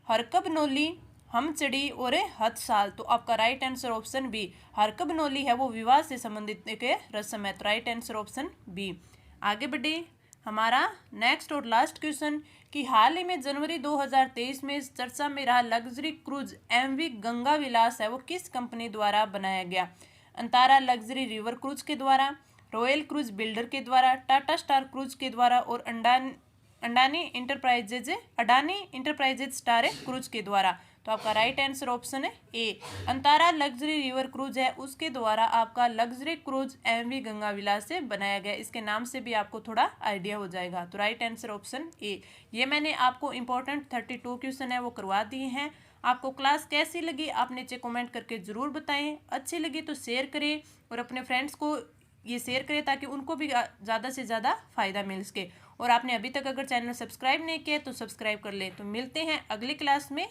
हरकबनोली, हमचड़ी और हथसाल। तो आपका राइट आंसर ऑप्शन बी, हरकबनोली है वो विवाह से संबंधित एक रस्म है। तो राइट आंसर ऑप्शन बी। आगे बढ़े, हमारा नेक्स्ट और लास्ट क्वेश्चन कि हाल ही में जनवरी 2023 में चर्चा में रहा लग्जरी क्रूज MV गंगा विलास है वो किस कंपनी द्वारा बनाया गया? अंतारा लग्जरी रिवर क्रूज के द्वारा, रॉयल क्रूज बिल्डर के द्वारा, टाटा स्टार क्रूज के द्वारा और अडानी इंटरप्राइजेज स्टार क्रूज के द्वारा। तो आपका राइट आंसर ऑप्शन है ए, अंतारा लग्जरी रिवर क्रूज है उसके द्वारा आपका लग्जरी क्रूज MV गंगा विलास से बनाया गया। इसके नाम से भी आपको थोड़ा आइडिया हो जाएगा। तो राइट आंसर ऑप्शन ए। ये मैंने आपको इंपॉर्टेंट 32 क्वेश्चन है वो करवा दिए हैं। आपको क्लास कैसी लगी आप नीचे कमेंट करके ज़रूर बताएं। अच्छी लगी तो शेयर करें और अपने फ्रेंड्स को ये शेयर करें ताकि उनको भी ज़्यादा से ज़्यादा फ़ायदा मिल सके। और आपने अभी तक अगर चैनल सब्सक्राइब नहीं किया तो सब्सक्राइब कर ले। तो मिलते हैं अगली क्लास में।